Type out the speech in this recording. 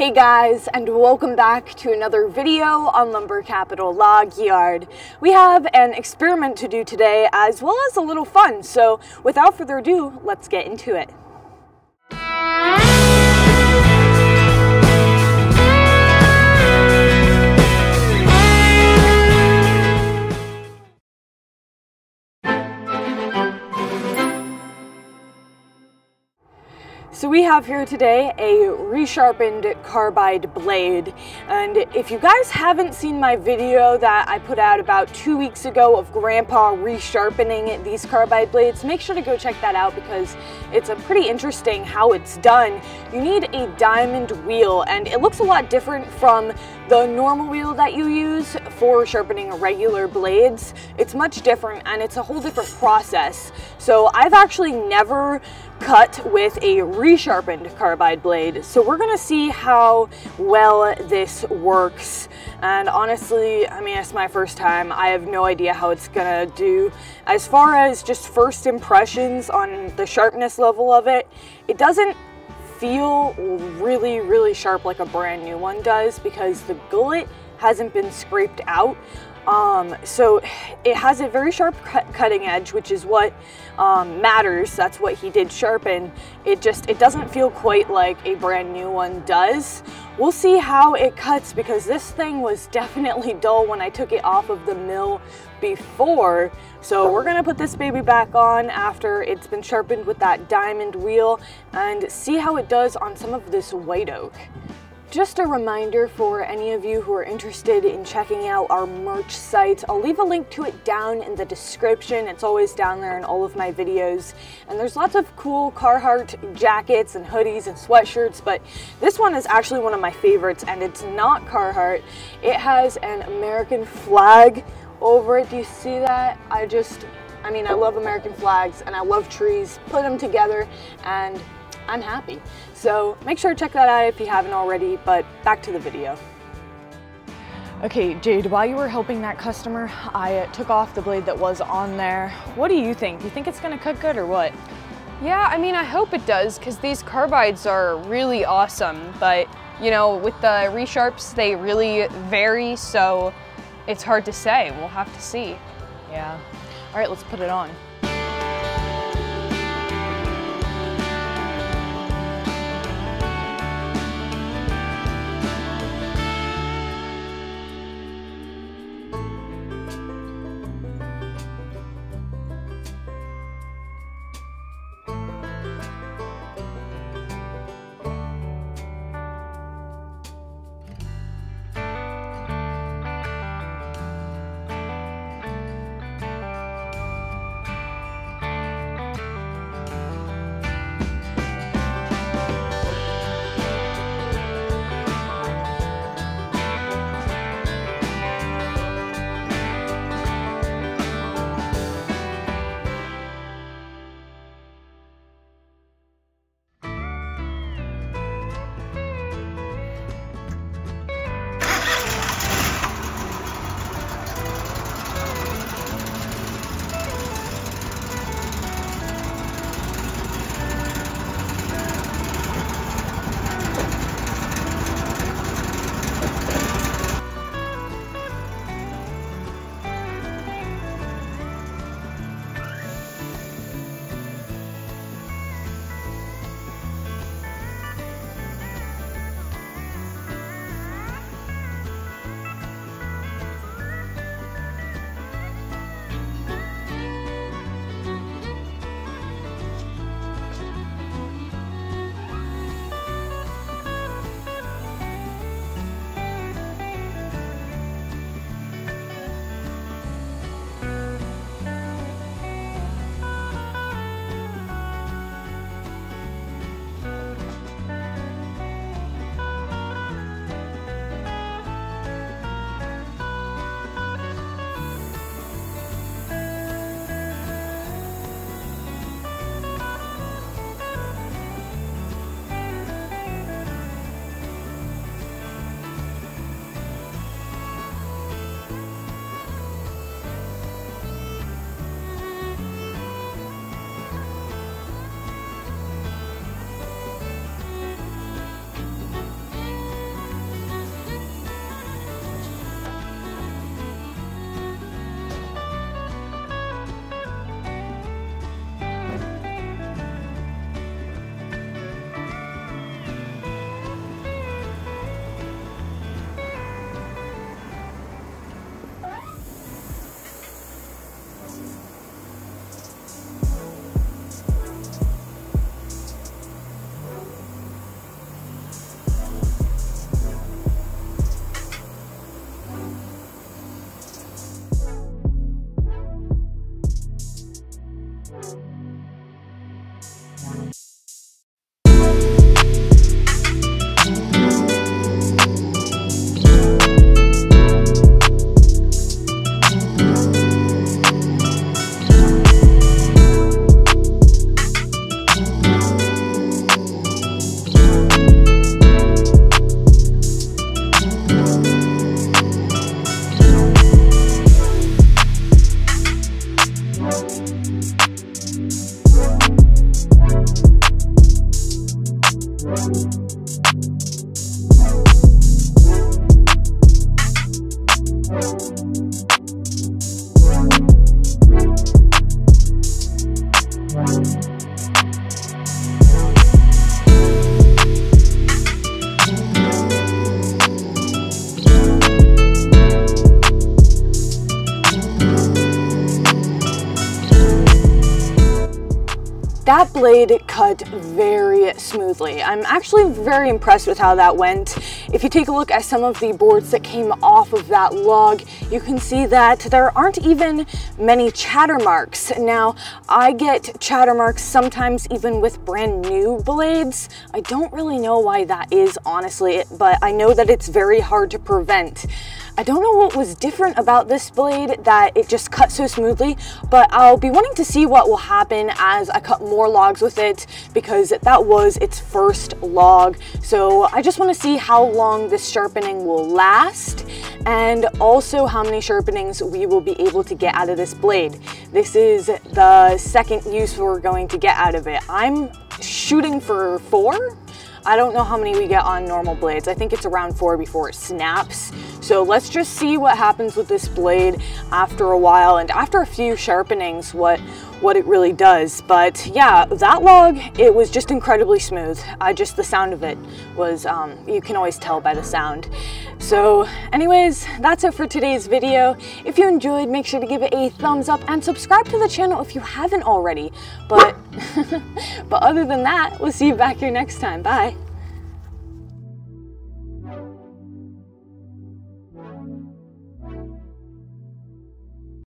Hey guys, and welcome back to another video on Lumber Capital Log Yard. We have an experiment to do today as well as a little fun, so without further ado, let's get into it. So we have here today a re-sharpened carbide blade, and if you guys haven't seen my video that I put out about 2 weeks ago of Grandpa re-sharpening these carbide blades, make sure to go check that out because it's a pretty interesting how it's done. You need a diamond wheel, and it looks a lot different from the normal wheel that you use for sharpening regular blades. It's much different and it's a whole different process. So I've actually never cut with a re-sharpened carbide blade, so we're gonna see how well this works. And honestly, I mean, it's my first time. I have no idea how it's gonna do. As far as just first impressions on the sharpness level of it, it doesn't feel really sharp like a brand new one does because the gullet hasn't been scraped out. So it has a very sharp cutting edge, which is what matters. That's what he did sharpen. It doesn't feel quite like a brand new one does. We'll see how it cuts because this thing was definitely dull when I took it off of the mill before. So we're gonna put this baby back on after it's been sharpened with that diamond wheel and see how it does on some of this white oak. Just a reminder for any of you who are interested in checking out our merch site, I'll leave a link to it down in the description. It's always down there in all of my videos. And there's lots of cool Carhartt jackets and hoodies and sweatshirts, but this one is actually one of my favorites, and it's not Carhartt. It has an American flag over it. Do you see that? I mean, I love American flags and I love trees. Put them together and I'm happy. So make sure to check that out if you haven't already, but back to the video. Okay, Jade, while you were helping that customer, I took off the blade that was on there. What do you think? Do you think it's gonna cut good or what? Yeah, I mean, I hope it does because these carbides are really awesome, but you know, with the resharps, they really vary, so it's hard to say. We'll have to see. Yeah. All right, let's put it on. That blade cut very smoothly. I'm actually very impressed with how that went. If you take a look at some of the boards that came off of that log, you can see that there aren't even many chatter marks. Now, I get chatter marks sometimes even with brand new blades. I don't really know why that is, honestly, but I know that it's very hard to prevent. I don't know what was different about this blade that it just cut so smoothly, but I'll be wanting to see what will happen as I cut more logs with it, because that was its first log. So I just want to see how long this sharpening will last, and also how many sharpenings we will be able to get out of this blade. This is the second use we're going to get out of it. I'm shooting for 4. I don't know how many we get on normal blades. I think it's around 4 before it snaps. So let's just see what happens with this blade after a while, and after a few sharpenings, what it really does. But yeah, that log, it was just incredibly smooth. The sound of it was, you can always tell by the sound. So anyways, that's it for today's video. If you enjoyed, make sure to give it a thumbs up and subscribe to the channel if you haven't already. But other than that, we'll see you back here next time. Bye.